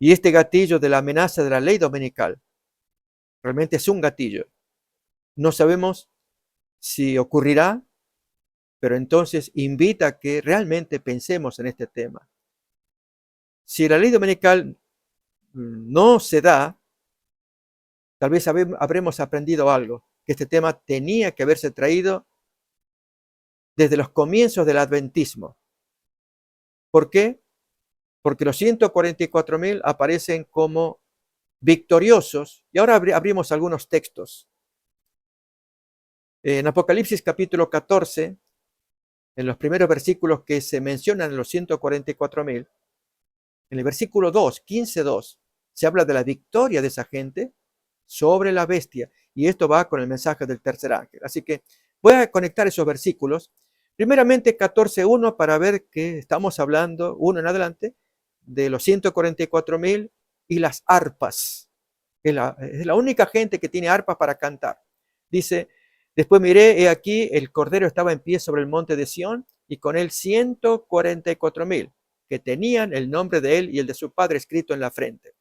Y este gatillo de la amenaza de la ley dominical realmente es un gatillo. No sabemos si ocurrirá, pero entonces invita a que realmente pensemos en este tema. Si la ley dominical no se da, tal vez habremos aprendido algo, que este tema tenía que haberse traído desde los comienzos del adventismo. ¿Por qué? Porque los 144.000 aparecen como victoriosos. Y ahora abrimos algunos textos. En Apocalipsis capítulo 14, en los primeros versículos que se mencionan en los 144.000, en el versículo 2, 15:2, se habla de la victoria de esa gente sobre la bestia. Y esto va con el mensaje del tercer ángel. Así que voy a conectar esos versículos. Primeramente 14:1 para ver que estamos hablando, uno en adelante, de los 144.000 y las arpas. Es la única gente que tiene arpas para cantar. Dice, después miré, he aquí, el Cordero estaba en pie sobre el monte de Sión y con él 144.000 que tenían el nombre de él y el de su padre escrito en la frente.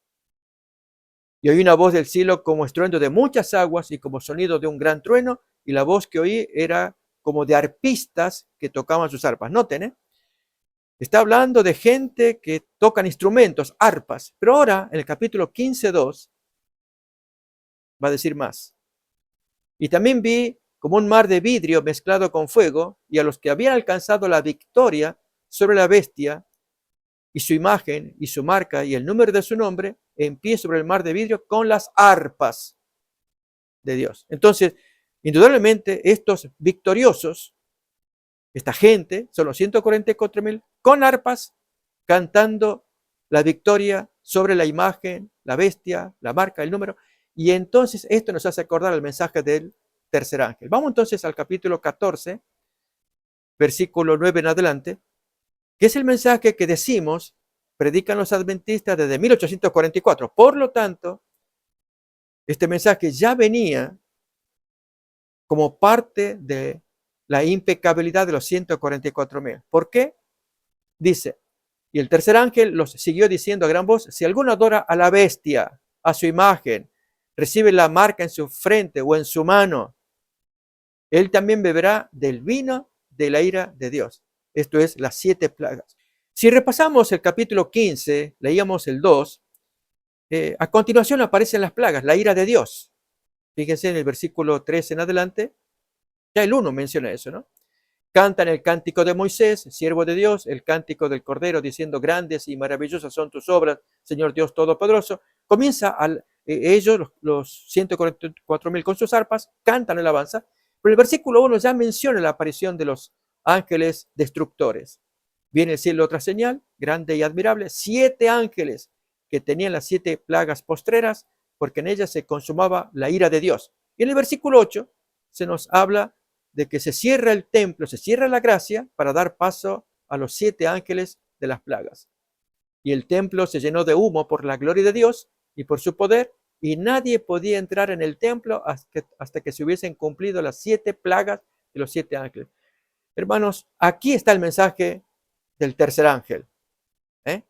Y oí una voz del cielo como estruendo de muchas aguas y como sonido de un gran trueno, y la voz que oí era como de arpistas que tocaban sus arpas. Noten, está hablando de gente que tocan instrumentos, arpas, pero ahora en el capítulo 15:2 va a decir más. Y también vi como un mar de vidrio mezclado con fuego, y a los que habían alcanzado la victoria sobre la bestia y su imagen y su marca y el número de su nombre, en pie sobre el mar de vidrio con las arpas de Dios. Entonces, indudablemente, estos victoriosos, esta gente, son los 144.000 con arpas, cantando la victoria sobre la imagen, la bestia, la marca, el número. Y entonces esto nos hace acordar el mensaje del tercer ángel. Vamos entonces al capítulo 14, versículo 9 en adelante, que es el mensaje que decimos predican los adventistas desde 1844. Por lo tanto, este mensaje ya venía como parte de la impecabilidad de los 144.000. ¿Por qué? Dice, y el tercer ángel los siguió diciendo a gran voz, si alguno adora a la bestia, a su imagen, recibe la marca en su frente o en su mano, él también beberá del vino de la ira de Dios. Esto es las 7 plagas. Si repasamos el capítulo 15, leíamos el 2, a continuación aparecen las plagas, la ira de Dios. Fíjense en el versículo 3 en adelante, ya el 1 menciona eso, ¿no? Cantan el cántico de Moisés, siervo de Dios, el cántico del Cordero, diciendo, grandes y maravillosas son tus obras, Señor Dios Todopoderoso. Comienza ellos, los 144.000 con sus arpas, cantan alabanza, pero el versículo 1 ya menciona la aparición de los ángeles destructores. Viene el cielo otra señal, grande y admirable, 7 ángeles que tenían las 7 plagas postreras, porque en ellas se consumaba la ira de Dios. Y en el versículo 8 se nos habla de que se cierra el templo, se cierra la gracia para dar paso a los 7 ángeles de las plagas. Y el templo se llenó de humo por la gloria de Dios y por su poder, y nadie podía entrar en el templo hasta que se hubiesen cumplido las 7 plagas de los 7 ángeles. Hermanos, aquí está el mensaje del tercer ángel.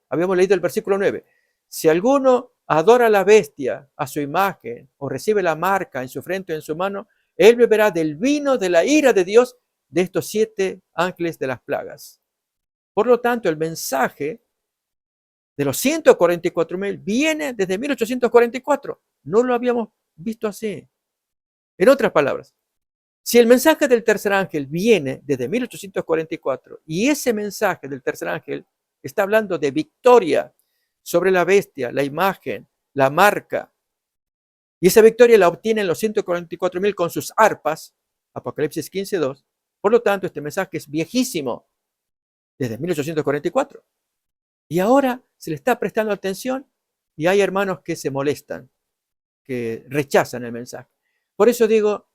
Habíamos leído el versículo 9. Si alguno adora a la bestia, a su imagen, o recibe la marca en su frente o en su mano, él beberá del vino de la ira de Dios de estos 7 ángeles de las plagas. Por lo tanto, el mensaje de los 144.000 viene desde 1844. No lo habíamos visto así. En otras palabras, si el mensaje del tercer ángel viene desde 1844 y ese mensaje del tercer ángel está hablando de victoria sobre la bestia, la imagen, la marca, y esa victoria la obtienen los 144.000 con sus arpas, Apocalipsis 15:2. Por lo tanto, este mensaje es viejísimo, desde 1844. Y ahora se le está prestando atención y hay hermanos que se molestan, que rechazan el mensaje. Por eso digo,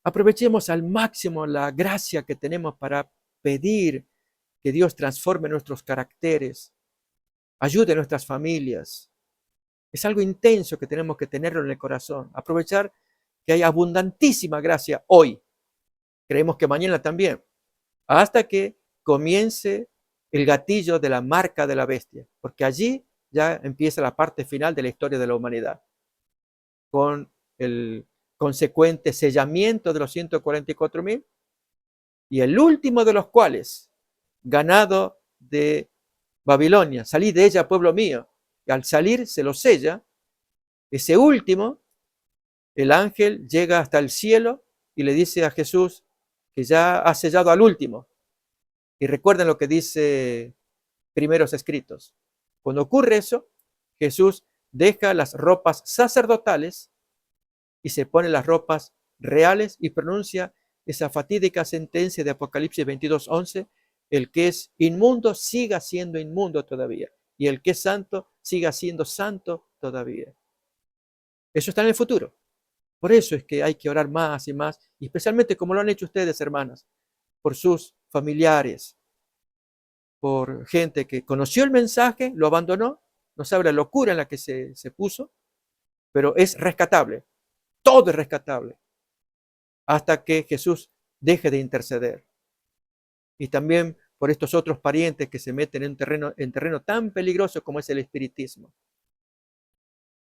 aprovechemos al máximo la gracia que tenemos para pedir que Dios transforme nuestros caracteres, ayude a nuestras familias. Es algo intenso que tenemos que tenerlo en el corazón. Aprovechar que hay abundantísima gracia hoy. Creemos que mañana también. Hasta que comience el gatillo de la marca de la bestia. Porque allí ya empieza la parte final de la historia de la humanidad, con el consecuente sellamiento de los 144.000, y el último de los cuales, ganado de Babilonia, salid de ella, pueblo mío, y al salir se lo sella. Ese último, el ángel llega hasta el cielo y le dice a Jesús que ya ha sellado al último. Y recuerden lo que dice Primeros Escritos. Cuando ocurre eso, Jesús deja las ropas sacerdotales y se pone las ropas reales y pronuncia esa fatídica sentencia de Apocalipsis 22:11: el que es inmundo siga siendo inmundo todavía, y el que es santo siga siendo santo todavía. Eso está en el futuro. Por eso es que hay que orar más y más, y especialmente como lo han hecho ustedes, hermanas, por sus familiares, por gente que conoció el mensaje, lo abandonó, no sabe la locura en la que se puso, pero es rescatable. Todo es rescatable hasta que Jesús deje de interceder. Y también por estos otros parientes que se meten en terreno tan peligroso como es el espiritismo.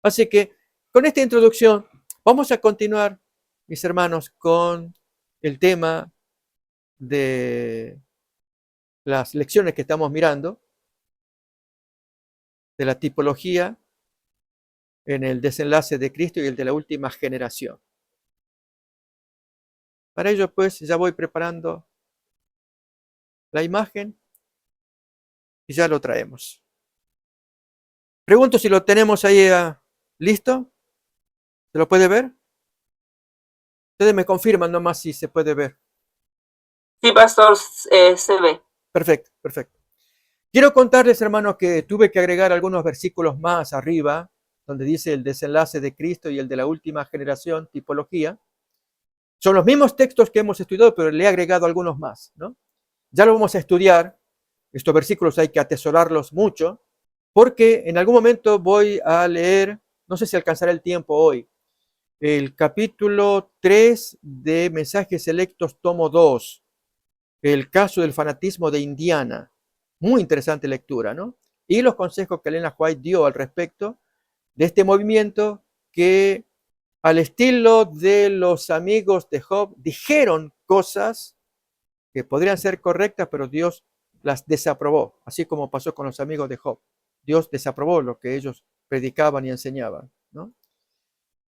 Así que con esta introducción vamos a continuar, mis hermanos, con el tema de las lecciones que estamos mirando, de la tipología en el desenlace de Cristo y el de la última generación. Para ello, pues, ya voy preparando la imagen y ya lo traemos. Pregunto si lo tenemos ahí listo. ¿Se lo puede ver? Ustedes me confirman nomás si se puede ver. Sí, pastor, se ve. Perfecto, perfecto. Quiero contarles, hermanos, que tuve que agregar algunos versículos más arriba, donde dice el desenlace de Cristo y el de la última generación, tipología. Son los mismos textos que hemos estudiado, pero le he agregado algunos más, ¿no? Ya lo vamos a estudiar. Estos versículos hay que atesorarlos mucho, porque en algún momento voy a leer, no sé si alcanzará el tiempo hoy, el capítulo 3 de Mensajes Selectos, tomo 2, el caso del fanatismo de Indiana. Muy interesante lectura, ¿no? Y los consejos que Elena White dio al respecto de este movimiento que, al estilo de los amigos de Job, dijeron cosas que podrían ser correctas, pero Dios las desaprobó, así como pasó con los amigos de Job. Dios desaprobó lo que ellos predicaban y enseñaban, ¿no?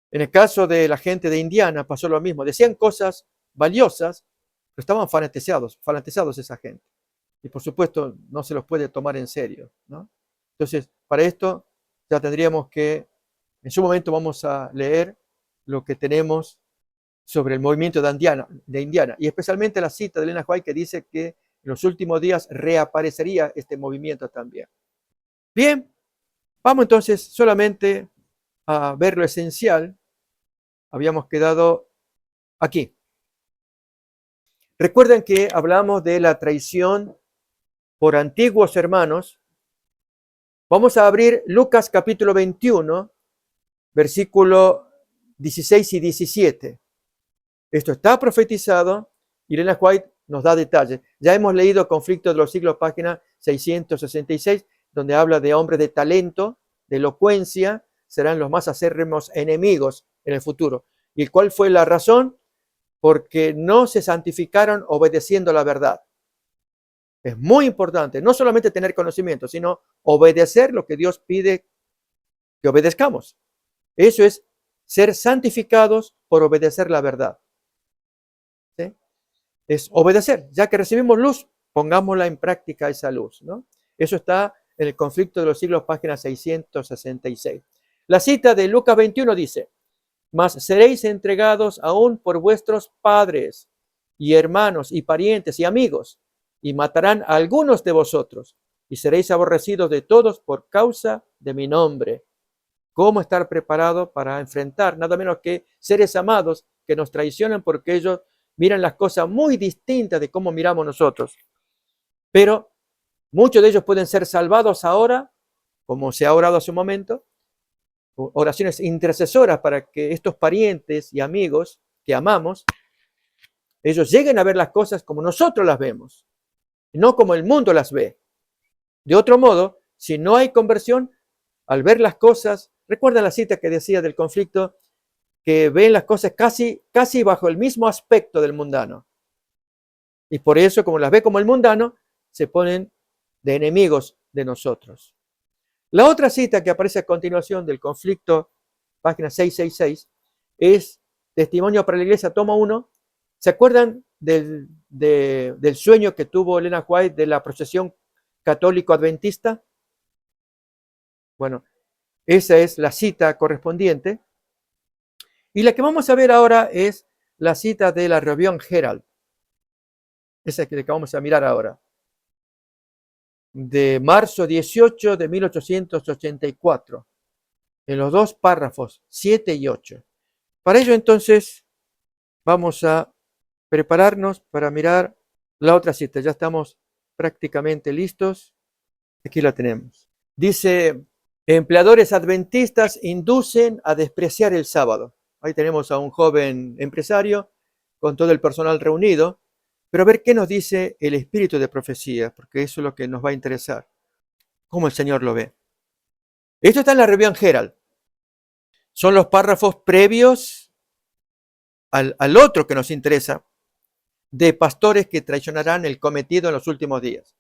En el caso de la gente de Indiana pasó lo mismo. Decían cosas valiosas, pero estaban fanatizados esa gente. Y por supuesto no se los puede tomar en serio, ¿no? Entonces, para esto ya tendríamos que, en su momento vamos a leer lo que tenemos sobre el movimiento de Indiana, y especialmente la cita de Elena White que dice que en los últimos días reaparecería este movimiento también. Bien, vamos entonces solamente a ver lo esencial. Habíamos quedado aquí. Recuerden que hablamos de la traición por antiguos hermanos. Vamos a abrir Lucas capítulo 21, versículo 16 y 17. Esto está profetizado y Elena White nos da detalles. Ya hemos leído Conflicto de los Siglos, página 666, donde habla de hombres de talento, de elocuencia, serán los más acérrimos enemigos en el futuro. ¿Y cuál fue la razón? Porque no se santificaron obedeciendo la verdad. Es muy importante no solamente tener conocimiento, sino obedecer lo que Dios pide que obedezcamos. Eso es ser santificados por obedecer la verdad. ¿Sí? Es obedecer. Ya que recibimos luz, pongámosla en práctica esa luz, ¿no? Eso está en el Conflicto de los Siglos, página 666. La cita de Lucas 21 dice: mas seréis entregados aún por vuestros padres y hermanos y parientes y amigos, y matarán a algunos de vosotros, y seréis aborrecidos de todos por causa de mi nombre. ¿Cómo estar preparado para enfrentar nada menos que seres amados que nos traicionan porque ellos miran las cosas muy distintas de cómo miramos nosotros? Pero muchos de ellos pueden ser salvados ahora, como se ha orado hace un momento, oraciones intercesoras para que estos parientes y amigos que amamos, ellos lleguen a ver las cosas como nosotros las vemos, no como el mundo las ve. De otro modo, si no hay conversión, al ver las cosas, recuerda la cita que decía del conflicto, que ven las cosas casi bajo el mismo aspecto del mundano. Y por eso, como las ve como el mundano, se ponen de enemigos de nosotros. La otra cita que aparece a continuación del conflicto, página 666, es Testimonio para la Iglesia, tomo 1. ¿Se acuerdan del sueño que tuvo Elena White de la procesión católico-adventista? Bueno, esa es la cita correspondiente. Y la que vamos a ver ahora es la cita de la Review Herald. Esa que vamos a mirar ahora. De marzo 18 de 1884. En los dos párrafos, 7 y 8. Para ello, entonces, vamos a prepararnos para mirar la otra cita. Ya estamos prácticamente listos. Aquí la tenemos. Dice, empleadores adventistas inducen a despreciar el sábado. Ahí tenemos a un joven empresario con todo el personal reunido. Pero a ver qué nos dice el espíritu de profecía, porque eso es lo que nos va a interesar. ¿Cómo el Señor lo ve? Esto está en la Review Herald. Son los párrafos previos al otro que nos interesa, de pastores que traicionarán el cometido en los últimos días.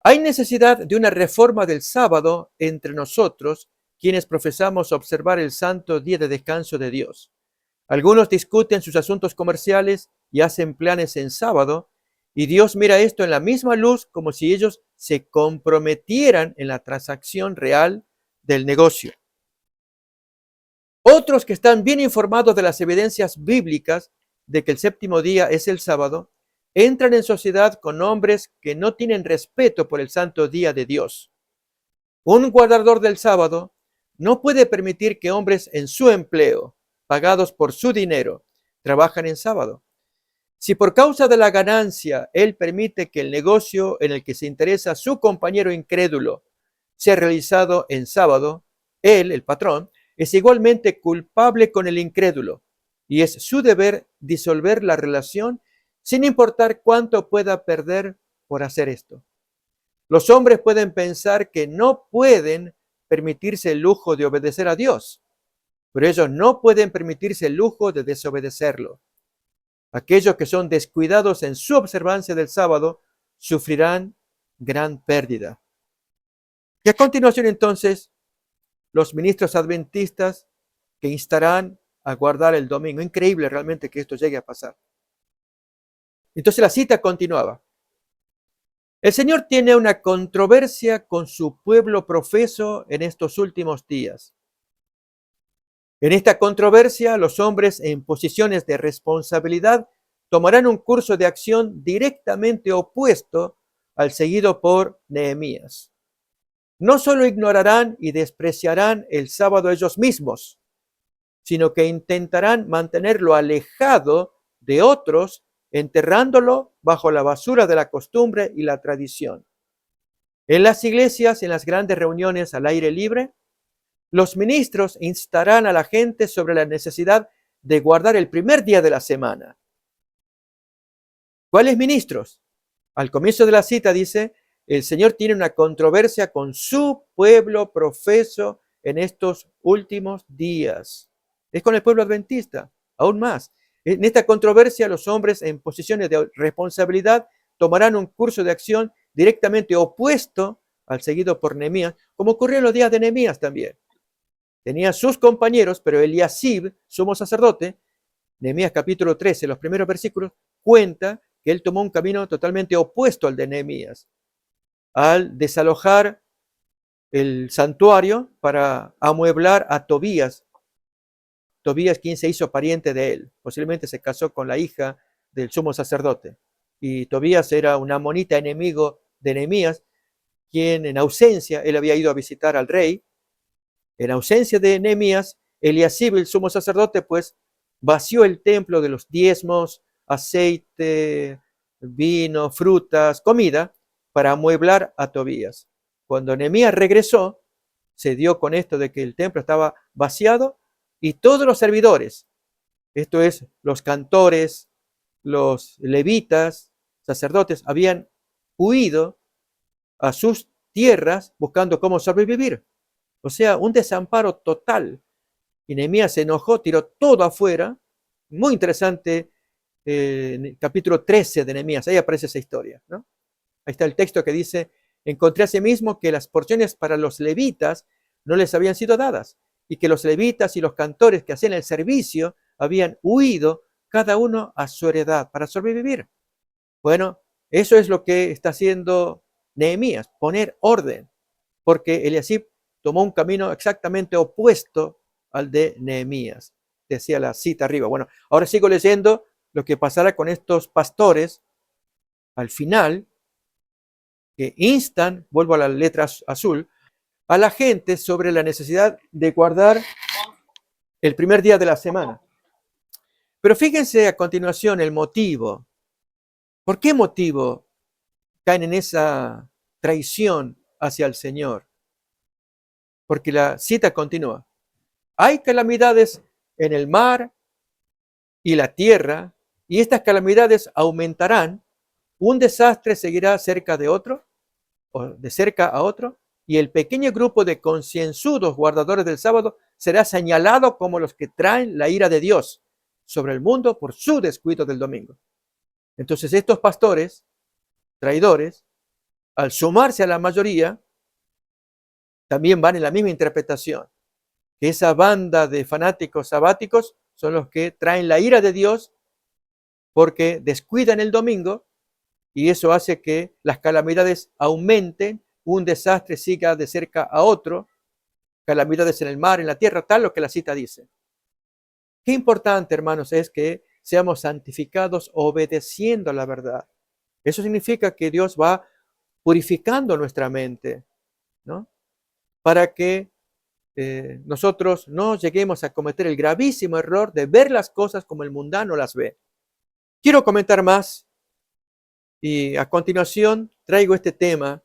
Hay necesidad de una reforma del sábado entre nosotros, quienes profesamos observar el santo día de descanso de Dios. Algunos discuten sus asuntos comerciales y hacen planes en sábado, y Dios mira esto en la misma luz como si ellos se comprometieran en la transacción real del negocio. Otros que están bien informados de las evidencias bíblicas de que el séptimo día es el sábado, entran en sociedad con hombres que no tienen respeto por el santo día de Dios. Un guardador del sábado no puede permitir que hombres en su empleo, pagados por su dinero, trabajan en sábado. Si por causa de la ganancia él permite que el negocio en el que se interesa su compañero incrédulo sea realizado en sábado, él, el patrón, es igualmente culpable con el incrédulo y es su deber disolver la relación sin importar cuánto pueda perder por hacer esto. Los hombres pueden pensar que no pueden permitirse el lujo de obedecer a Dios, pero ellos no pueden permitirse el lujo de desobedecerlo. Aquellos que son descuidados en su observancia del sábado sufrirán gran pérdida. Y a continuación, entonces, los ministros adventistas que instarán a guardar el domingo. Increíble realmente que esto llegue a pasar. Entonces la cita continuaba. El Señor tiene una controversia con su pueblo profeso en estos últimos días. En esta controversia, los hombres en posiciones de responsabilidad tomarán un curso de acción directamente opuesto al seguido por Nehemías. No solo ignorarán y despreciarán el sábado ellos mismos, sino que intentarán mantenerlo alejado de otros, enterrándolo bajo la basura de la costumbre y la tradición. En las iglesias, en las grandes reuniones al aire libre, los ministros instarán a la gente sobre la necesidad de guardar el primer día de la semana. ¿Cuáles ministros? Al comienzo de la cita dice, el Señor tiene una controversia con su pueblo profeso en estos últimos días. Es con el pueblo adventista, aún más. En esta controversia, los hombres en posiciones de responsabilidad tomarán un curso de acción directamente opuesto al seguido por Nehemías, como ocurrió en los días de Nehemías también. Tenía sus compañeros, pero Eliasib, sumo sacerdote, Nehemías capítulo 13, los primeros versículos, cuenta que él tomó un camino totalmente opuesto al de Nehemías, al desalojar el santuario para amueblar a Tobías. Tobías, quien se hizo pariente de él, posiblemente se casó con la hija del sumo sacerdote. Y Tobías era un amonita enemigo de Nehemías, quien en ausencia, él había ido a visitar al rey. En ausencia de Nehemías, Eliasib, el sumo sacerdote, pues vació el templo de los diezmos, aceite, vino, frutas, comida, para amueblar a Tobías. Cuando Nehemías regresó, se dio con esto de que el templo estaba vaciado y todos los servidores, esto es, los cantores, los levitas, sacerdotes, habían huido a sus tierras buscando cómo sobrevivir, O sea, un desamparo total. Y Nehemías se enojó, tiró todo afuera. Muy interesante, en el capítulo 13 de Nehemías, ahí aparece esa historia, ¿no? Ahí está el texto que dice, encontré asimismo que las porciones para los levitas no les habían sido dadas, y que los levitas y los cantores que hacían el servicio habían huido cada uno a su heredad para sobrevivir. Bueno, eso es lo que está haciendo Nehemías, poner orden, porque Eliasib tomó un camino exactamente opuesto al de Nehemías. Decía la cita arriba. Bueno, ahora sigo leyendo lo que pasará con estos pastores al final, que instan, vuelvo a la letra azul, a la gente sobre la necesidad de guardar el primer día de la semana. Pero fíjense a continuación el motivo. ¿Por qué motivo caen en esa traición hacia el Señor? Porque la cita continúa. Hay calamidades en el mar y la tierra, y estas calamidades aumentarán. Un desastre seguirá cerca de otro, o de cerca a otro, y el pequeño grupo de concienzudos guardadores del sábado será señalado como los que traen la ira de Dios sobre el mundo por su descuido del domingo. Entonces estos pastores, traidores, al sumarse a la mayoría, también van en la misma interpretación, que esa banda de fanáticos sabáticos son los que traen la ira de Dios porque descuidan el domingo y eso hace que las calamidades aumenten, un desastre siga de cerca a otro, calamidades en el mar, en la tierra, tal lo que la cita dice. Qué importante, hermanos, es que seamos santificados obedeciendo a la verdad. Eso significa que Dios va purificando nuestra mente, ¿no? Para que nosotros no lleguemos a cometer el gravísimo error de ver las cosas como el mundano las ve. Quiero comentar más y a continuación traigo este tema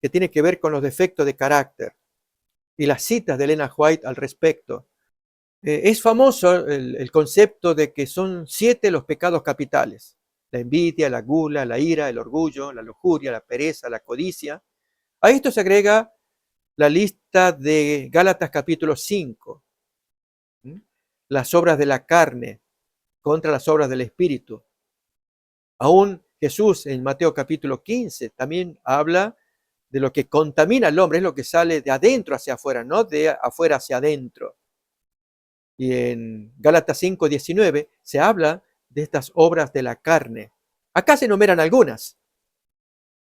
que tiene que ver con los defectos de carácter y las citas de Elena White al respecto. Es famoso el concepto de que son 7 los pecados capitales: la envidia, la gula, la ira, el orgullo, la lujuria, la pereza, la codicia. A esto se agrega la lista de Gálatas capítulo 5, las obras de la carne contra las obras del Espíritu. Aún Jesús en Mateo capítulo 15 también habla de lo que contamina al hombre, es lo que sale de adentro hacia afuera, no de afuera hacia adentro. Y en Gálatas 5:19 se habla de estas obras de la carne. Acá se enumeran algunas,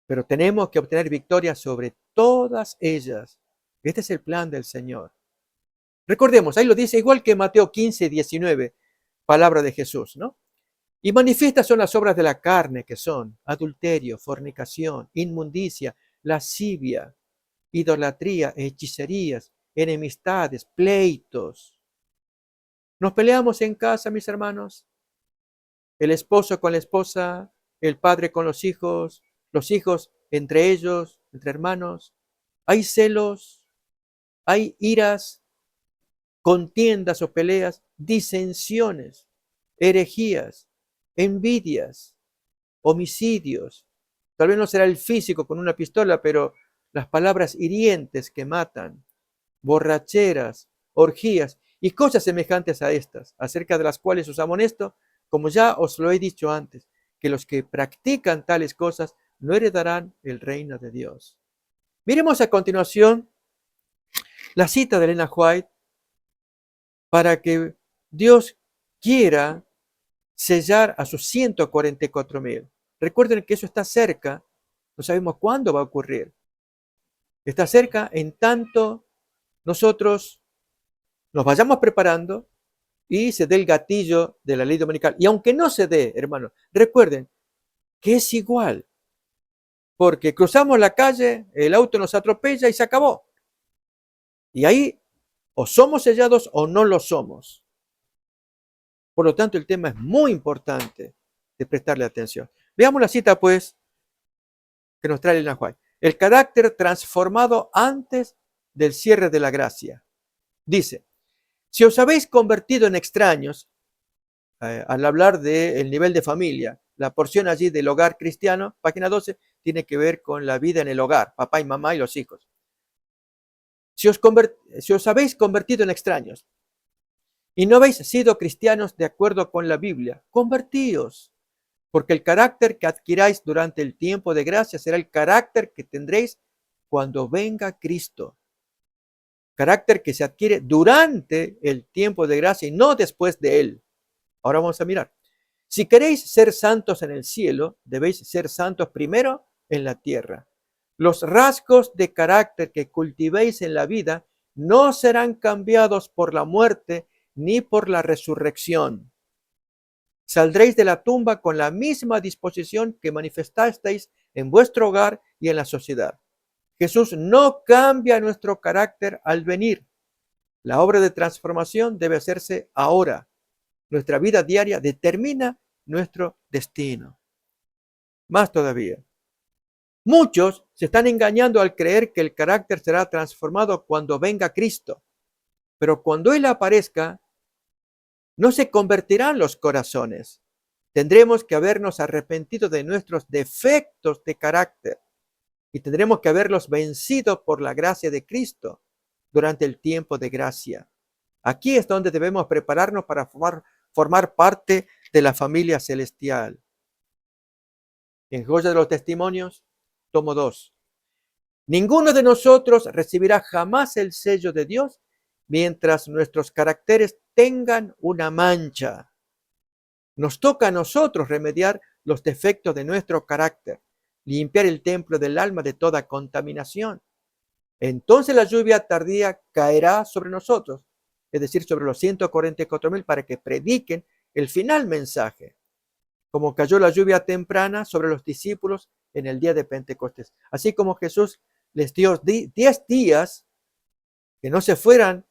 pero tenemos que obtener victoria sobre todas ellas. Este es el plan del Señor. Recordemos, ahí lo dice igual que Mateo 15:19, palabra de Jesús, ¿no? Y manifiestas son las obras de la carne, que son adulterio, fornicación, inmundicia, lascivia, idolatría, hechicerías, enemistades, pleitos. ¿Nos peleamos en casa, mis hermanos? El esposo con la esposa, el padre con los hijos entre ellos, entre hermanos. Hay celos, hay iras, contiendas o peleas, disensiones, herejías, envidias, homicidios. Tal vez no será el físico con una pistola, pero las palabras hirientes que matan, borracheras, orgías y cosas semejantes a estas, acerca de las cuales os amonesto, como ya os lo he dicho antes, que los que practican tales cosas no heredarán el reino de Dios. Miremos a continuación la cita de Elena White para que Dios quiera sellar a sus 144,000. Recuerden que eso está cerca, no sabemos cuándo va a ocurrir. Está cerca en tanto nosotros nos vayamos preparando y se dé el gatillo de la ley dominical. Y aunque no se dé, hermanos, recuerden que es igual, porque cruzamos la calle, el auto nos atropella y se acabó. Y ahí o somos sellados o no lo somos. Por lo tanto, el tema es muy importante de prestarle atención. Veamos la cita, pues, que nos trae Elena White. El carácter transformado antes del cierre de la gracia. Dice, si os habéis convertido en extraños, al hablar del nivel de familia, la porción allí del hogar cristiano, página 12, tiene que ver con la vida en el hogar, papá y mamá y los hijos. si os habéis convertido en extraños y no habéis sido cristianos de acuerdo con la Biblia, convertíos, porque el carácter que adquiráis durante el tiempo de gracia será el carácter que tendréis cuando venga Cristo. Carácter que se adquiere durante el tiempo de gracia y no después de él. Ahora vamos a mirar. Si queréis ser santos en el cielo, debéis ser santos primero en la tierra. Los rasgos de carácter que cultivéis en la vida no serán cambiados por la muerte ni por la resurrección. Saldréis de la tumba con la misma disposición que manifestasteis en vuestro hogar y en la sociedad. Jesús no cambia nuestro carácter al venir. La obra de transformación debe hacerse ahora. Nuestra vida diaria determina nuestro destino. Más todavía, muchos se están engañando al creer que el carácter será transformado cuando venga Cristo. Pero cuando Él aparezca, no se convertirán los corazones. Tendremos que habernos arrepentido de nuestros defectos de carácter y tendremos que haberlos vencido por la gracia de Cristo durante el tiempo de gracia. Aquí es donde debemos prepararnos para formar parte de la familia celestial. En Joya de los Testimonios, tomo 2. Ninguno de nosotros recibirá jamás el sello de Dios mientras nuestros caracteres tengan una mancha. Nos toca a nosotros remediar los defectos de nuestro carácter, limpiar el templo del alma de toda contaminación. Entonces la lluvia tardía caerá sobre nosotros, es decir, sobre los 144,000 para que prediquen el final mensaje, como cayó la lluvia temprana sobre los discípulos en el día de Pentecostés. Así como Jesús les dio 10 días que no se fueran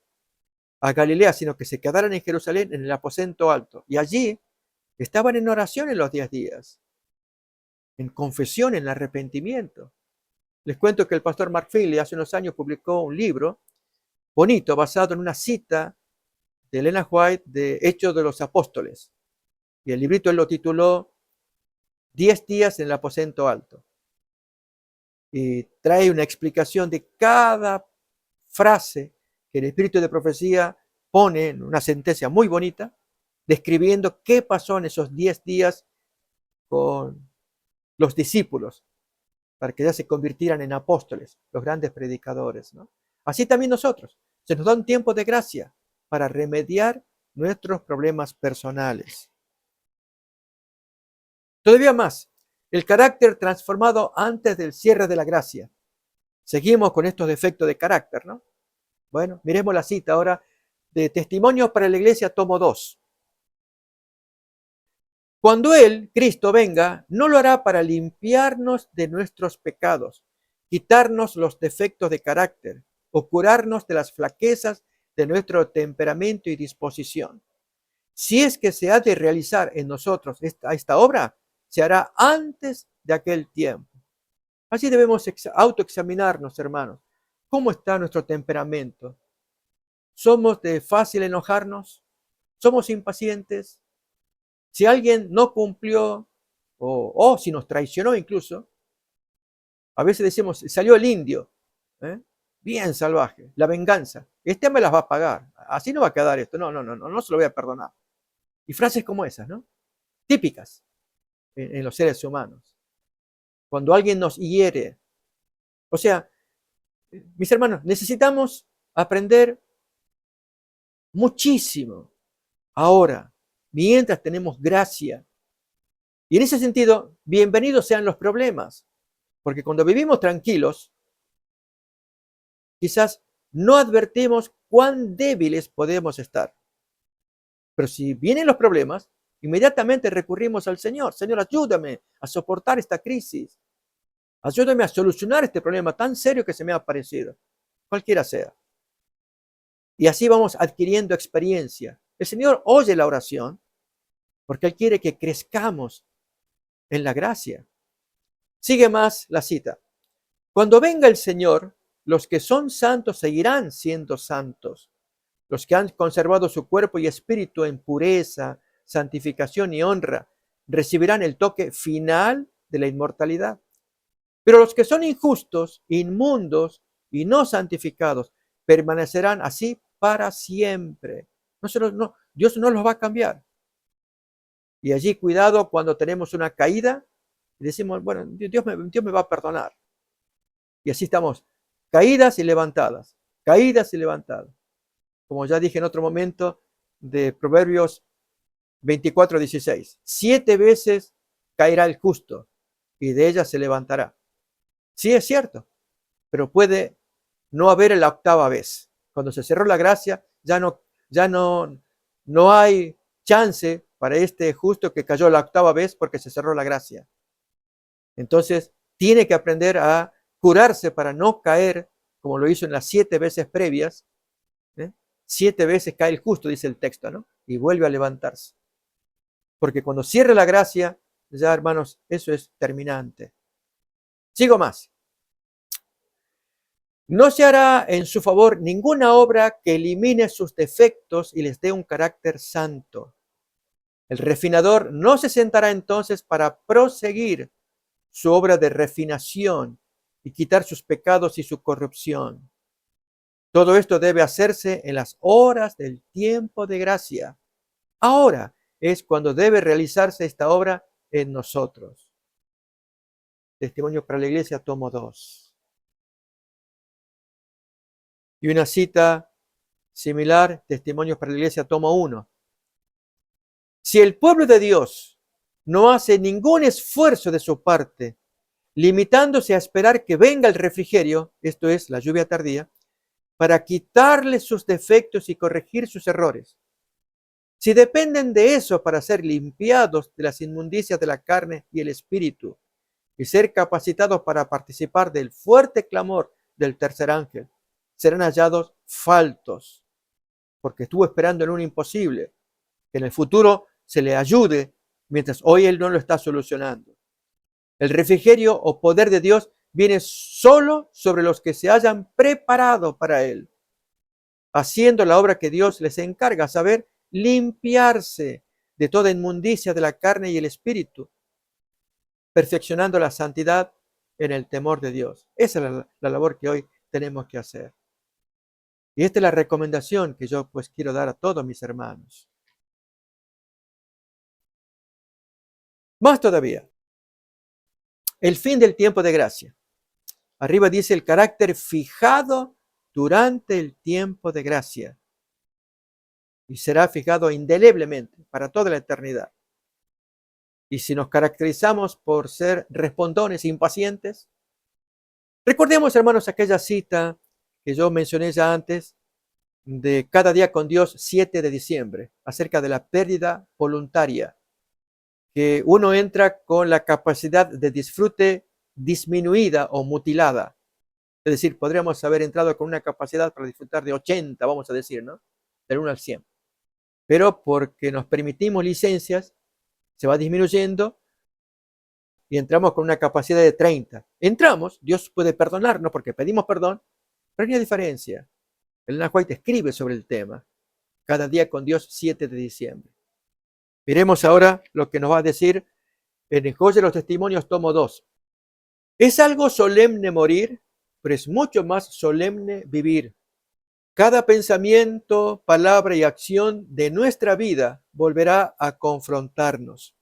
a Galilea, sino que se quedaran en Jerusalén, en el aposento alto. Y allí estaban en oración en los 10 días, en confesión, en arrepentimiento. Les cuento que el pastor Mark Finley hace unos años publicó un libro bonito, basado en una cita de Elena White de Hechos de los Apóstoles. Y el librito él lo tituló 10 días en el aposento alto. Y trae una explicación de cada frase que el espíritu de profecía pone en una sentencia muy bonita, describiendo qué pasó en esos 10 días con los discípulos, para que ya se convirtieran en apóstoles, los grandes predicadores, ¿no? Así también nosotros, se nos da un tiempo de gracia para remediar nuestros problemas personales. Todavía más, el carácter transformado antes del cierre de la gracia. Seguimos con estos defectos de carácter, ¿no? Bueno, miremos la cita ahora de Testimonios para la Iglesia, tomo 2. Cuando Él, Cristo, venga, no lo hará para limpiarnos de nuestros pecados, quitarnos los defectos de carácter o curarnos de las flaquezas de nuestro temperamento y disposición. Si es que se ha de realizar en nosotros esta obra, se hará antes de aquel tiempo. Así debemos autoexaminarnos, hermanos. ¿Cómo está nuestro temperamento? ¿Somos de fácil enojarnos? ¿Somos impacientes? Si alguien no cumplió o si nos traicionó incluso, a veces decimos, salió el indio, bien salvaje, la venganza. Este me las va a pagar. Así no va a quedar esto. No se lo voy a perdonar. Y frases como esas, ¿no? Típicas en los seres humanos. Cuando alguien nos hiere. O sea, mis hermanos, necesitamos aprender muchísimo ahora, mientras tenemos gracia. Y en ese sentido, bienvenidos sean los problemas, porque cuando vivimos tranquilos, quizás no advertimos cuán débiles podemos estar. Pero si vienen los problemas, inmediatamente recurrimos al Señor. Señor, ayúdame a soportar esta crisis. Ayúdame a solucionar este problema tan serio que se me ha aparecido, cualquiera sea. Y así vamos adquiriendo experiencia. El Señor oye la oración porque Él quiere que crezcamos en la gracia. Sigue más la cita. Cuando venga el Señor, los que son santos seguirán siendo santos. Los que han conservado su cuerpo y espíritu en pureza, santificación y honra, recibirán el toque final de la inmortalidad. Pero los que son injustos, inmundos y no santificados, permanecerán así para siempre. Dios no los va a cambiar. Y allí cuidado cuando tenemos una caída y decimos, bueno, Dios me va a perdonar. Y así estamos, caídas y levantadas, caídas y levantadas. Como ya dije en otro momento de Proverbios 24:16, 7 veces caerá el justo y de ella se levantará. Sí, es cierto, pero puede no haber la octava vez. Cuando se cerró la gracia, no hay chance para este justo que cayó la octava vez porque se cerró la gracia. Entonces, tiene que aprender a curarse para no caer como lo hizo en las 7 veces previas. 7 veces cae el justo, dice el texto, ¿no? Y vuelve a levantarse. Porque cuando cierre la gracia, ya hermanos, eso es terminante. Sigo más. No se hará en su favor ninguna obra que elimine sus defectos y les dé un carácter santo. El refinador no se sentará entonces para proseguir su obra de refinación y quitar sus pecados y su corrupción. Todo esto debe hacerse en las horas del tiempo de gracia. Ahora es cuando debe realizarse esta obra en nosotros. Testimonio para la Iglesia, tomo 2. Y una cita similar, Testimonios para la Iglesia, tomo 1. Si el pueblo de Dios no hace ningún esfuerzo de su parte, limitándose a esperar que venga el refrigerio, esto es, la lluvia tardía, para quitarle sus defectos y corregir sus errores, si dependen de eso para ser limpiados de las inmundicias de la carne y el espíritu, y ser capacitados para participar del fuerte clamor del tercer ángel, serán hallados faltos, porque estuvo esperando en un imposible, que en el futuro se le ayude, mientras hoy él no lo está solucionando. El refrigerio o poder de Dios viene solo sobre los que se hayan preparado para él, haciendo la obra que Dios les encarga, a saber, limpiarse de toda inmundicia de la carne y el espíritu, perfeccionando la santidad en el temor de Dios. Esa es la labor que hoy tenemos que hacer. Y esta es la recomendación que yo pues quiero dar a todos mis hermanos. Más todavía, el fin del tiempo de gracia. Arriba dice el carácter fijado durante el tiempo de gracia. Y será fijado indeleblemente para toda la eternidad. Y si nos caracterizamos por ser respondones, impacientes, recordemos, hermanos, aquella cita que yo mencioné ya antes de Cada Día con Dios, 7 de diciembre, acerca de la pérdida voluntaria, que uno entra con la capacidad de disfrute disminuida o mutilada. Es decir, podríamos haber entrado con una capacidad para disfrutar de 80, vamos a decir, ¿no? Del 1 al 100. Pero porque nos permitimos licencias, se va disminuyendo y entramos con una capacidad de 30. Entramos, Dios puede perdonarnos porque pedimos perdón, pero hay una diferencia. Elena White escribe sobre el tema. Cada Día con Dios, 7 de diciembre. Miremos ahora lo que nos va a decir en el Joya de los Testimonios, tomo 2. Es algo solemne morir, pero es mucho más solemne vivir. Cada pensamiento, palabra y acción de nuestra vida volverá a confrontarnos.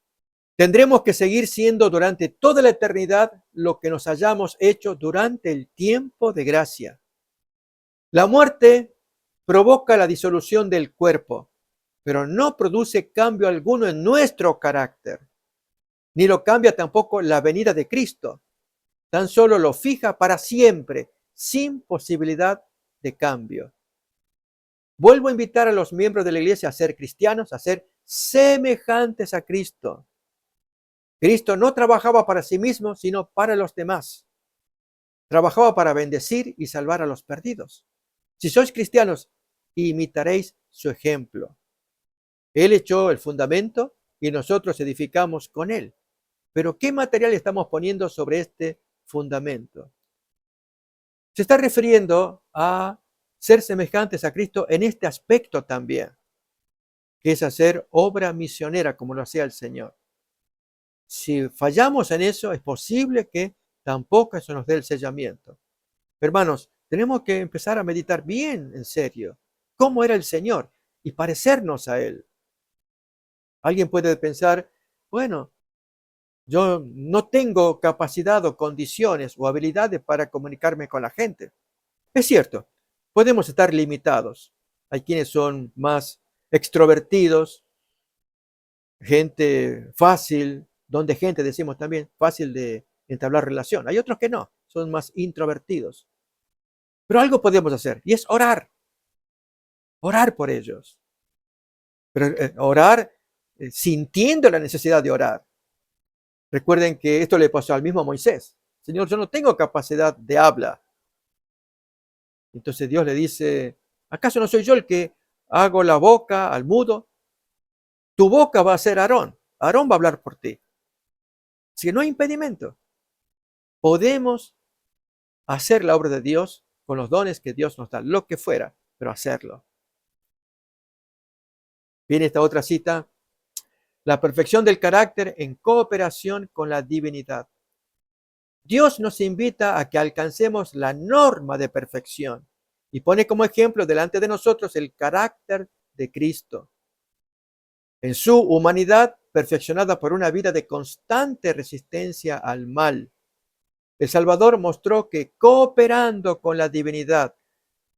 Tendremos que seguir siendo durante toda la eternidad lo que nos hayamos hecho durante el tiempo de gracia. La muerte provoca la disolución del cuerpo, pero no produce cambio alguno en nuestro carácter, ni lo cambia tampoco la venida de Cristo. Tan solo lo fija para siempre, sin posibilidad de cambio. Vuelvo a invitar a los miembros de la iglesia a ser cristianos, a ser semejantes a Cristo. Cristo no trabajaba para sí mismo, sino para los demás. Trabajaba para bendecir y salvar a los perdidos. Si sois cristianos, imitaréis su ejemplo. Él echó el fundamento y nosotros edificamos con él. Pero ¿qué material estamos poniendo sobre este fundamento? Se está refiriendo a ser semejantes a Cristo en este aspecto también, que es hacer obra misionera como lo hacía el Señor. Si fallamos en eso, es posible que tampoco eso nos dé el sellamiento. Hermanos, Tenemos que empezar a meditar bien, en serio, cómo era el Señor y parecernos a Él. Alguien puede pensar, bueno, yo no tengo capacidad o condiciones o habilidades para comunicarme con la gente. Es cierto, podemos estar limitados. Hay quienes son más extrovertidos, gente fácil, donde gente, decimos también, fácil de entablar relación. Hay otros que no, son más introvertidos. Pero algo podemos hacer y es orar por ellos. Pero orar sintiendo la necesidad de orar. Recuerden que esto le pasó al mismo Moisés. Señor, yo no tengo capacidad de habla. Entonces Dios le dice, ¿acaso no soy yo el que hago la boca al mudo? Tu boca va a ser Aarón. Aarón va a hablar por ti. Si no hay impedimento, podemos hacer la obra de Dios con los dones que Dios nos da, lo que fuera, pero hacerlo. Viene esta otra cita, la perfección del carácter en cooperación con la divinidad. Dios nos invita a que alcancemos la norma de perfección y pone como ejemplo delante de nosotros el carácter de Cristo. En su humanidad, perfeccionada por una vida de constante resistencia al mal, el Salvador mostró que cooperando con la divinidad,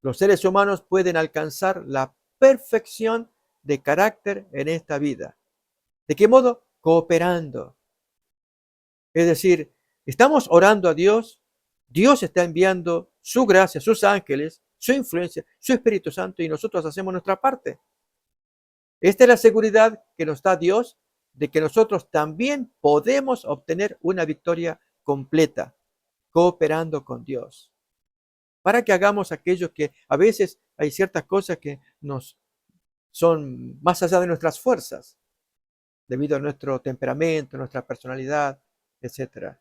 los seres humanos pueden alcanzar la perfección de carácter en esta vida. ¿De qué modo? Cooperando. Es decir, estamos orando a Dios, Dios está enviando su gracia, sus ángeles, su influencia, su Espíritu Santo y nosotros hacemos nuestra parte. Esta es la seguridad que nos da Dios de que nosotros también podemos obtener una victoria completa, cooperando con Dios. Para que hagamos aquello que a veces hay ciertas cosas que nos son más allá de nuestras fuerzas, debido a nuestro temperamento, nuestra personalidad, etc.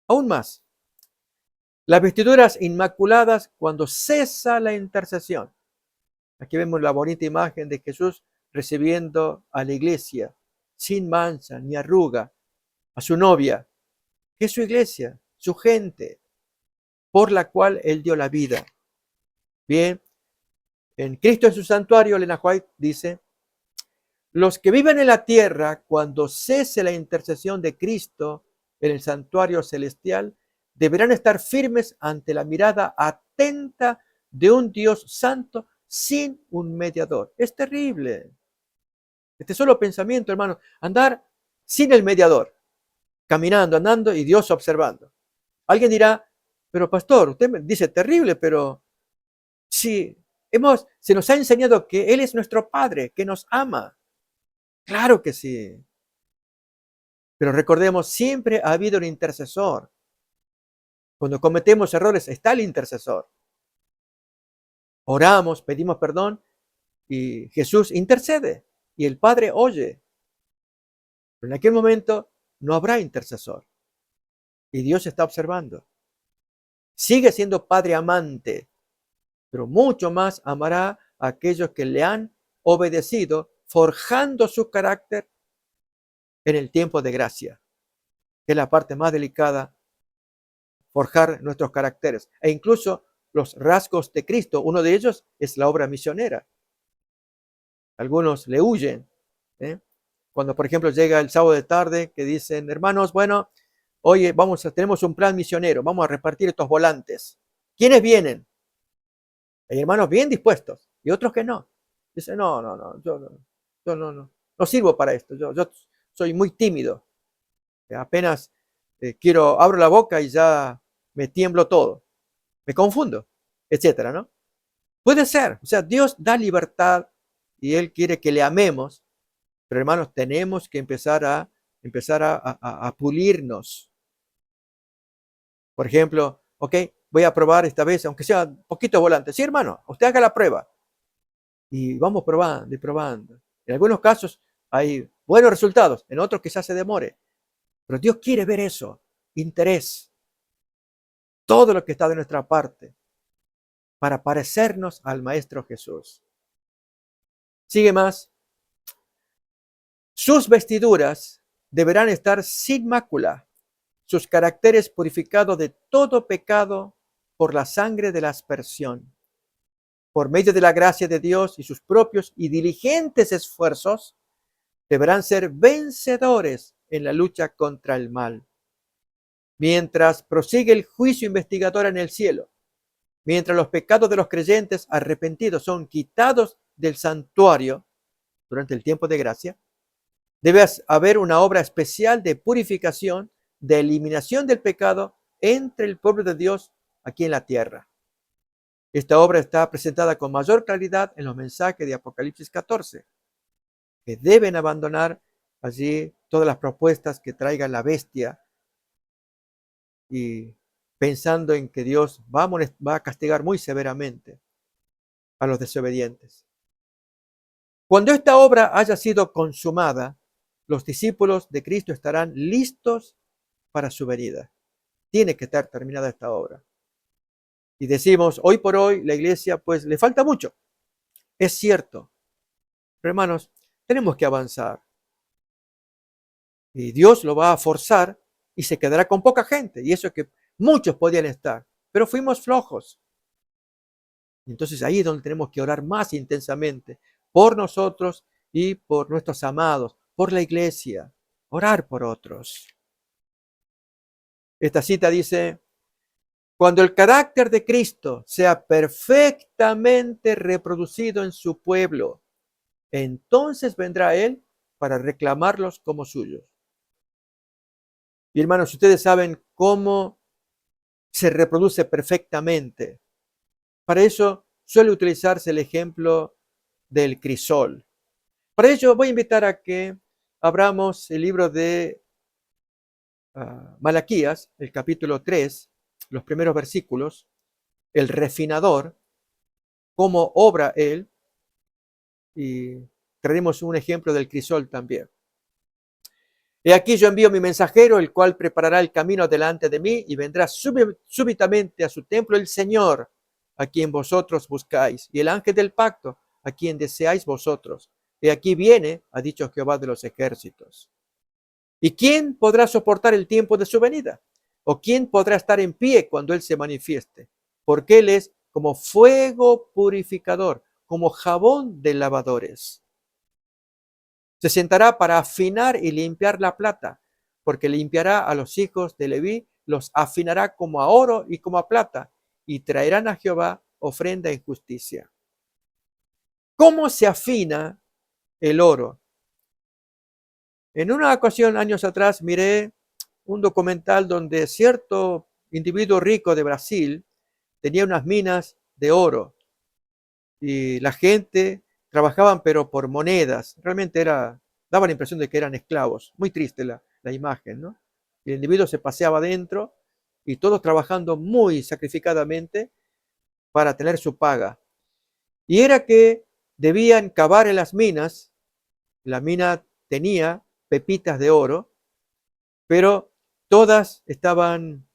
Aún más, las vestiduras inmaculadas cuando cesa la intercesión. Aquí vemos la bonita imagen de Jesús recibiendo a la iglesia sin mancha ni arruga, a su novia, que es su iglesia, su gente, por la cual Él dio la vida. Bien, en Cristo en su santuario, Elena White dice, los que viven en la tierra, cuando cese la intercesión de Cristo en el santuario celestial, deberán estar firmes ante la mirada atenta de un Dios santo sin un mediador. Es terrible. Este solo pensamiento, hermano, andar sin el mediador, caminando, andando y Dios observando. Alguien dirá, pero pastor, usted me dice terrible, pero si se nos ha enseñado que Él es nuestro Padre, que nos ama. Claro que sí. Pero recordemos, siempre ha habido un intercesor. Cuando cometemos errores, está el intercesor. Oramos, pedimos perdón y Jesús intercede y el Padre oye. Pero en aquel momento no habrá intercesor y Dios está observando. Sigue siendo Padre amante, pero mucho más amará a aquellos que le han obedecido, forjando su carácter en el tiempo de gracia, que es la parte más delicada, forjar nuestros caracteres e incluso los rasgos de Cristo. Uno de ellos es la obra misionera. Algunos le huyen, ¿eh? Cuando, por ejemplo, llega el sábado de tarde que dicen, hermanos, bueno, oye, tenemos un plan misionero, vamos a repartir estos volantes. ¿Quiénes vienen? Hay hermanos bien dispuestos y otros que no. Dicen, no, yo no sirvo para esto, yo soy muy tímido. Apenas abro la boca y ya me tiemblo todo, me confundo, etcétera, ¿no? Puede ser, o sea, Dios da libertad y Él quiere que le amemos, pero hermanos, tenemos que empezar a pulirnos. Por ejemplo, ok, voy a probar esta vez, aunque sea un poquito volante. Sí, hermano, usted haga la prueba. Y vamos probando y probando. En algunos casos hay buenos resultados, en otros quizás se demore. Pero Dios quiere ver eso, interés, todo lo que está de nuestra parte, para parecernos al Maestro Jesús. Sigue más. Sus vestiduras deberán estar sin mácula, sus caracteres purificados de todo pecado por la sangre de la aspersión. Por medio de la gracia de Dios y sus propios y diligentes esfuerzos, deberán ser vencedores en la lucha contra el mal. Mientras prosigue el juicio investigador en el cielo, mientras los pecados de los creyentes arrepentidos son quitados del santuario durante el tiempo de gracia, debe haber una obra especial de purificación, de eliminación del pecado entre el pueblo de Dios aquí en la tierra. Esta obra está presentada con mayor claridad en los mensajes de Apocalipsis 14, que deben abandonar allí todas las propuestas que traiga la bestia y pensando en que Dios va a castigar muy severamente a los desobedientes. Cuando esta obra haya sido consumada, los discípulos de Cristo estarán listos para su venida. Tiene que estar terminada esta obra. Y decimos, hoy por hoy la iglesia pues le falta mucho. Es cierto. Pero hermanos, tenemos que avanzar. Y Dios lo va a forzar y se quedará con poca gente. Y eso es que muchos podían estar. Pero fuimos flojos. Entonces ahí es donde tenemos que orar más intensamente por nosotros y por nuestros amados, por la iglesia. Orar por otros. Esta cita dice, cuando el carácter de Cristo sea perfectamente reproducido en su pueblo, entonces vendrá Él para reclamarlos como suyos. Y hermanos, ustedes saben cómo se reproduce perfectamente. Para eso suele utilizarse el ejemplo del crisol. Para ello voy a invitar a que abramos el libro de Malaquías, el capítulo 3, los primeros versículos, el refinador, cómo obra él, y traeremos un ejemplo del crisol también. He aquí yo envío mi mensajero, el cual preparará el camino delante de mí, y vendrá súbitamente a su templo el Señor, a quien vosotros buscáis, y el ángel del pacto, a quien deseáis vosotros. He aquí viene, ha dicho Jehová de los ejércitos. ¿Y quién podrá soportar el tiempo de su venida? ¿O quién podrá estar en pie cuando Él se manifieste? Porque Él es como fuego purificador, como jabón de lavadores. Se sentará para afinar y limpiar la plata, porque limpiará a los hijos de Leví, los afinará como a oro y como a plata, y traerán a Jehová ofrenda en justicia. ¿Cómo se afina el oro? En una ocasión, años atrás, miré un documental donde cierto individuo rico de Brasil tenía unas minas de oro y la gente trabajaban pero por monedas. Realmente daba la impresión de que eran esclavos. Muy triste la imagen, ¿no? El individuo se paseaba dentro y todos trabajando muy sacrificadamente para tener su paga. Y era que debían cavar en las minas. La mina tenía pepitas de oro, pero todas estaban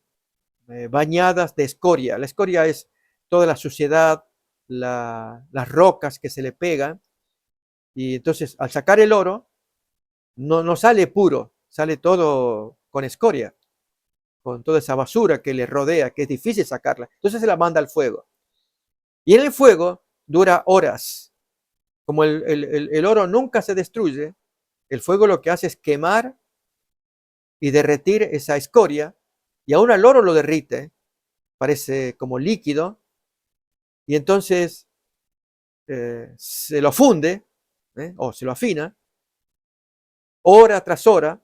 bañadas de escoria. La escoria es toda la suciedad, las rocas que se le pegan. Y entonces al sacar el oro, no sale puro, sale todo con escoria, con toda esa basura que le rodea, que es difícil sacarla. Entonces se la manda al fuego. Y en el fuego dura horas. Como el oro nunca se destruye, el fuego lo que hace es quemar y derretir esa escoria, y aún al oro lo derrite, parece como líquido, y entonces se lo funde, o se lo afina, hora tras hora,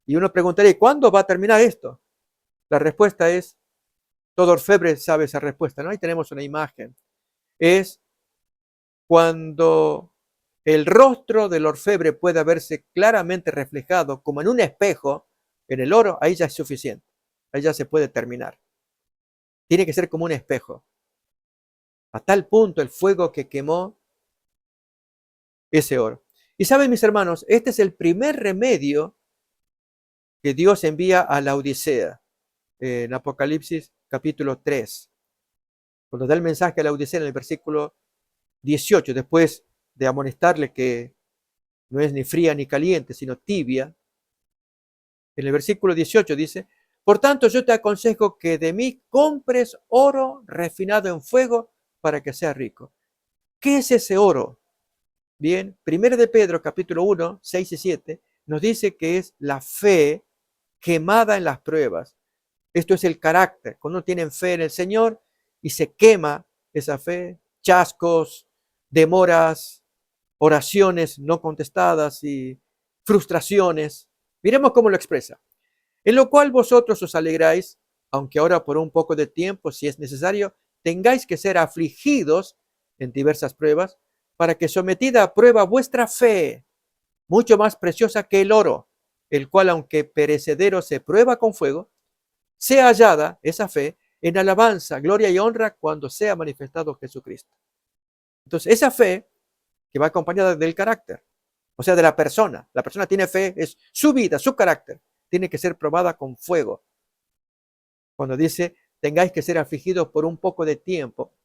y uno preguntaría, ¿cuándo va a terminar esto? La respuesta es, todo orfebre sabe esa respuesta, ¿no? Ahí tenemos una imagen. Es cuando el rostro del orfebre puede verse claramente reflejado como en un espejo en el oro, ahí ya es suficiente, ahí ya se puede terminar. Tiene que ser como un espejo. A tal punto el fuego que quemó ese oro. Y saben, mis hermanos, este es el primer remedio que Dios envía a la Odisea en Apocalipsis capítulo 3. Cuando da el mensaje a la Odisea en el versículo 18, después de amonestarle que no es ni fría ni caliente, sino tibia, en el versículo 18 dice, Por tanto, yo te aconsejo que de mí compres oro refinado en fuego para que sea rico. ¿Qué es ese oro? Bien, 1 de Pedro, capítulo 1, 6 y 7, nos dice que es la fe quemada en las pruebas. Esto es el carácter. Cuando tienen fe en el Señor y se quema esa fe, chascos, demoras, oraciones no contestadas y frustraciones. Miremos cómo lo expresa. En lo cual vosotros os alegráis, aunque ahora por un poco de tiempo, si es necesario, tengáis que ser afligidos en diversas pruebas, para que sometida a prueba vuestra fe, mucho más preciosa que el oro, el cual aunque perecedero se prueba con fuego, sea hallada esa fe en alabanza, gloria y honra cuando sea manifestado Jesucristo. Entonces, esa fe que va acompañada del carácter, o sea, de la persona. La persona tiene fe, es su vida, su carácter, tiene que ser probada con fuego. Cuando dice, tengáis que ser afligidos por un poco de tiempo.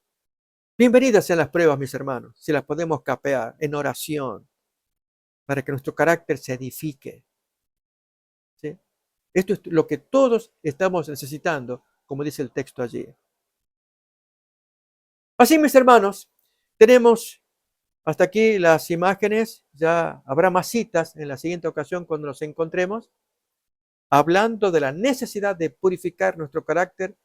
Bienvenidas sean las pruebas, mis hermanos, si las podemos capear en oración, para que nuestro carácter se edifique. ¿Sí? Esto es lo que todos estamos necesitando, como dice el texto allí. Así, mis hermanos, tenemos hasta aquí las imágenes. Ya habrá más citas en la siguiente ocasión cuando nos encontremos, hablando de la necesidad de purificar nuestro carácter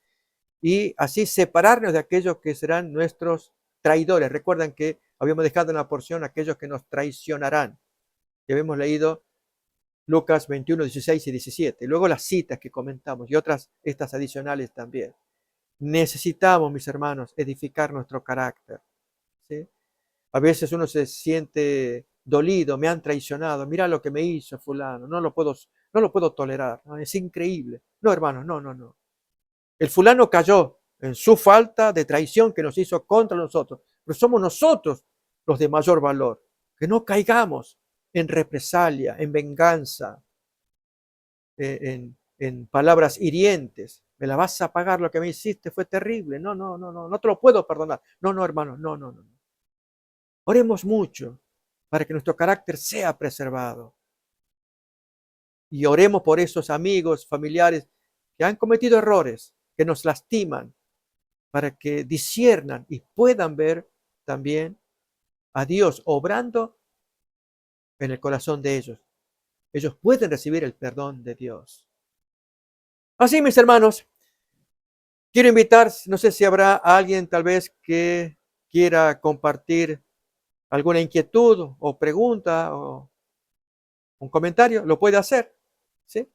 y así separarnos de aquellos que serán nuestros traidores. Recuerdan que habíamos dejado en la porción aquellos que nos traicionarán. Ya habíamos leído Lucas 21, 16 y 17. Y luego las citas que comentamos y otras, estas adicionales también. Necesitamos, mis hermanos, edificar nuestro carácter. ¿Sí? A veces uno se siente dolido, me han traicionado, mira lo que me hizo fulano, no lo puedo tolerar, ¿no? Es increíble. No, hermanos, no, no, no. El fulano cayó en su falta de traición que nos hizo contra nosotros, pero somos nosotros los de mayor valor. Que no caigamos en represalia, en venganza, en palabras hirientes. Me la vas a pagar, lo que me hiciste fue terrible. No, no, no, no, no te lo puedo perdonar. No, no, hermanos, no, no, no. Oremos mucho para que nuestro carácter sea preservado. Y oremos por esos amigos, familiares que han cometido errores, que nos lastiman, para que disciernan y puedan ver también a Dios obrando en el corazón de ellos. Ellos pueden recibir el perdón de Dios. Así, mis hermanos, quiero invitar, no sé si habrá alguien tal vez que quiera compartir alguna inquietud o pregunta o un comentario, lo puede hacer, ¿sí?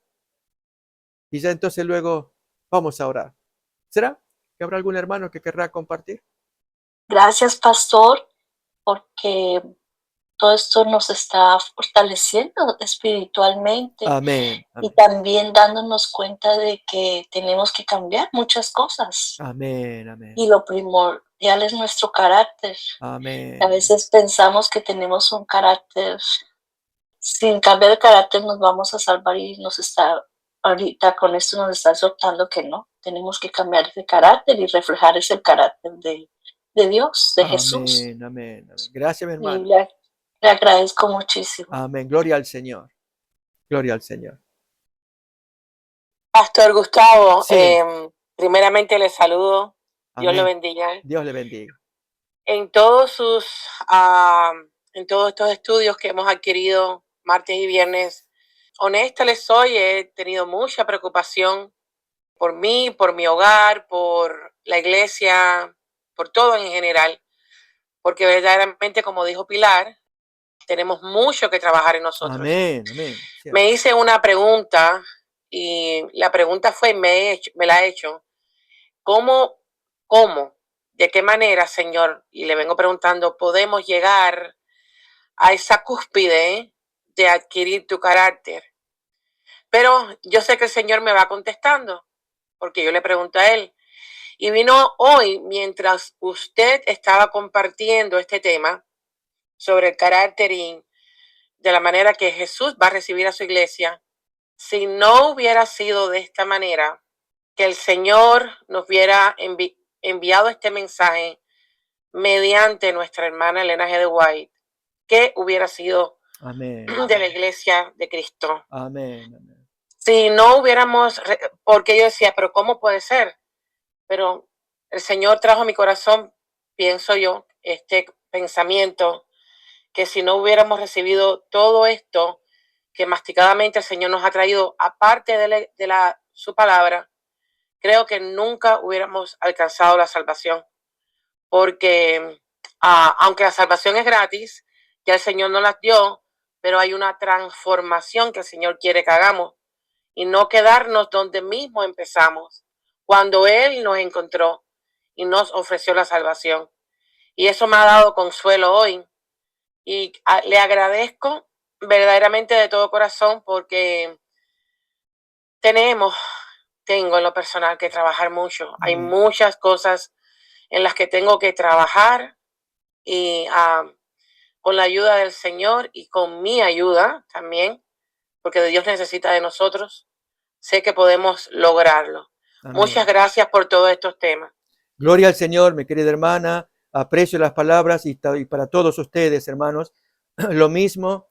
Y ya entonces luego vamos a orar. ¿Será que habrá algún hermano que querrá compartir? Gracias, pastor, porque todo esto nos está fortaleciendo espiritualmente Amén, y amén, también dándonos cuenta de que tenemos que cambiar muchas cosas. amén, amén, Y lo primordial es nuestro carácter. A amén, veces pensamos que tenemos un carácter, sin cambiar el carácter nos vamos a salvar y ahorita con esto nos está exhortando que no, tenemos que cambiar ese carácter y reflejar ese carácter de Dios, de Jesús. amén, amén, amén. Gracias, mi Y hermano. le agradezco muchísimo. Amén. Gloria al Señor. Gloria al Señor. Pastor Gustavo, Sí, primeramente le saludo. Dios le amén. bendiga. Dios le bendiga. En todos en todos estos estudios que hemos adquirido martes y viernes, honesta les soy, he tenido mucha preocupación por mí, por mi hogar, por la iglesia, por todo en general, porque verdaderamente, como dijo Pilar, tenemos mucho que trabajar en nosotros. Amén, amén. Cierto. Me hice una pregunta y la pregunta fue, me la he hecho, ¿cómo, de qué manera, Señor? Y le vengo preguntando, ¿podemos llegar a esa cúspide de adquirir tu carácter? Pero yo sé que el Señor me va contestando, porque yo le pregunto a Él. Y vino hoy, mientras usted estaba compartiendo este tema sobre el carácter y de la manera que Jesús va a recibir a su iglesia, si no hubiera sido de esta manera, que el Señor nos hubiera enviado este mensaje mediante nuestra hermana Elena G. de White, ¿qué hubiera sido Amén. de la iglesia de Cristo? Amén, amén. Si no hubiéramos, porque yo decía, pero ¿cómo puede ser? Pero el Señor trajo a mi corazón, pienso yo, este pensamiento, que si no hubiéramos recibido todo esto que masticadamente el Señor nos ha traído, aparte de su palabra, creo que nunca hubiéramos alcanzado la salvación. Porque aunque la salvación es gratis, ya el Señor nos la dio, pero hay una transformación que el Señor quiere que hagamos y no quedarnos donde mismo empezamos, cuando Él nos encontró y nos ofreció la salvación. Y eso me ha dado consuelo hoy. Y le agradezco verdaderamente de todo corazón porque tengo en lo personal que trabajar mucho. Hay muchas cosas en las que tengo que trabajar y con la ayuda del Señor y con mi ayuda también, porque Dios necesita de nosotros, sé que podemos lograrlo. Amén. Muchas gracias por todos estos temas. Gloria al Señor, mi querida hermana. Aprecio las palabras y para todos ustedes, hermanos, lo mismo.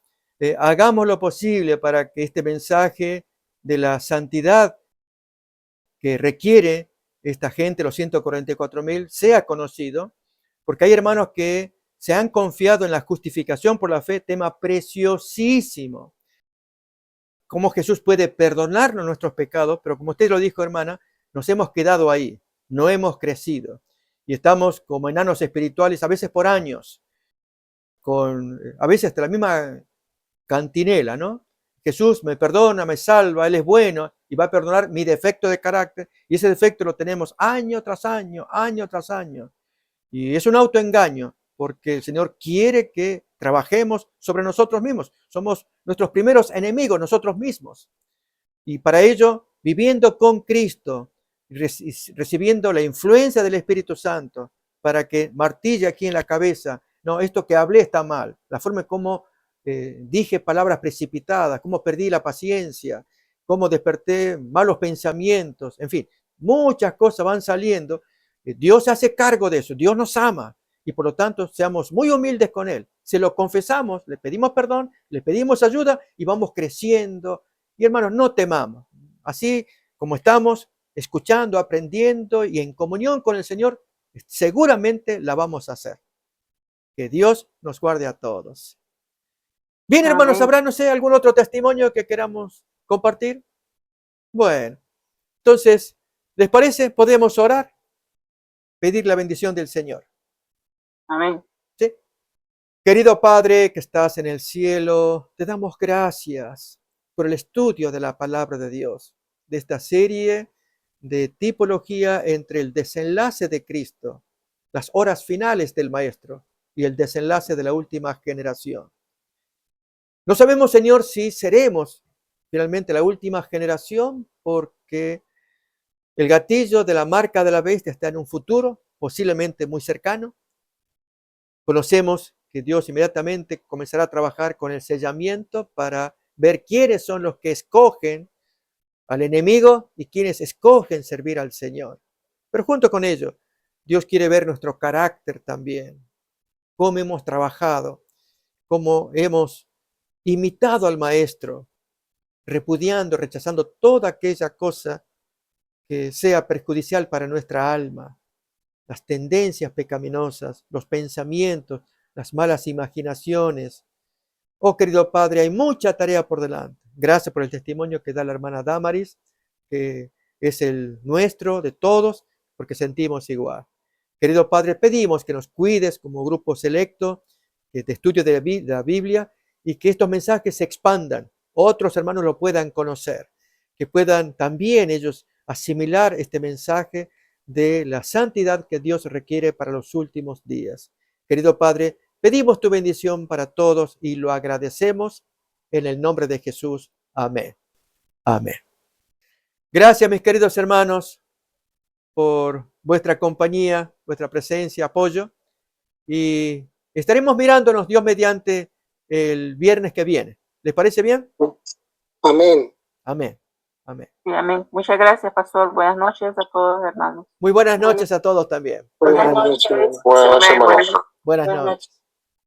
Hagamos lo posible para que este mensaje de la santidad que requiere esta gente, los 144,000, sea conocido, porque hay hermanos que se han confiado en la justificación por la fe, tema preciosísimo. Cómo Jesús puede perdonarnos nuestros pecados, pero como usted lo dijo, hermana, nos hemos quedado ahí, no hemos crecido. Y estamos como enanos espirituales, a veces por años, a veces hasta la misma cantinela, ¿no? Jesús me perdona, me salva, Él es bueno y va a perdonar mi defecto de carácter. Y ese defecto lo tenemos año tras año, año tras año. Y es un autoengaño, porque el Señor quiere que trabajemos sobre nosotros mismos. Somos nuestros primeros enemigos, nosotros mismos. Y para ello, viviendo con Cristo, recibiendo la influencia del Espíritu Santo, para que martille aquí en la cabeza, no, esto que hablé está mal, la forma como dije palabras precipitadas, cómo perdí la paciencia, cómo desperté malos pensamientos, en fin, muchas cosas van saliendo. Dios se hace cargo de eso, Dios nos ama y por lo tanto seamos muy humildes con Él. Se lo confesamos, le pedimos perdón, le pedimos ayuda y vamos creciendo. Y hermanos, no temamos. Así como estamos escuchando, aprendiendo y en comunión con el Señor, seguramente la vamos a hacer. Que Dios nos guarde a todos. Bien, hermanos, ¿habrá, no sé, algún otro testimonio que queramos compartir? Bueno, entonces, ¿les parece? ¿Podemos orar? Pedir la bendición del Señor. Amén. ¿Sí? Querido Padre que estás en el cielo, te damos gracias por el estudio de la palabra de Dios, de esta serie de tipología entre el desenlace de Cristo, las horas finales del Maestro y el desenlace de la última generación. No sabemos, Señor, si seremos finalmente la última generación porque el gatillo de la marca de la bestia está en un futuro, posiblemente muy cercano. Conocemos que Dios inmediatamente comenzará a trabajar con el sellamiento para ver quiénes son los que escogen al enemigo y quienes escogen servir al Señor. Pero junto con ello, Dios quiere ver nuestro carácter también, cómo hemos trabajado, cómo hemos imitado al Maestro, repudiando, rechazando toda aquella cosa que sea perjudicial para nuestra alma, las tendencias pecaminosas, los pensamientos, las malas imaginaciones. Oh, querido Padre, hay mucha tarea por delante. Gracias por el testimonio que da la hermana Damaris, que es el nuestro, de todos, porque sentimos igual. Querido Padre, pedimos que nos cuides como grupo selecto de estudio de la Biblia y que estos mensajes se expandan, otros hermanos lo puedan conocer, que puedan también ellos asimilar este mensaje de la santidad que Dios requiere para los últimos días. Querido Padre, pedimos tu bendición para todos y lo agradecemos en el nombre de Jesús. Amén. Amén. Gracias, mis queridos hermanos, por vuestra compañía, vuestra presencia, apoyo. Y estaremos mirándonos, Dios mediante, el viernes que viene. ¿Les parece bien? Amén. Amén. Amén. Sí, amén. Muchas gracias, pastor. Buenas noches a todos, hermanos. Muy buenas noches a todos también. Buenas noches. Buenas noches. Buenas noches.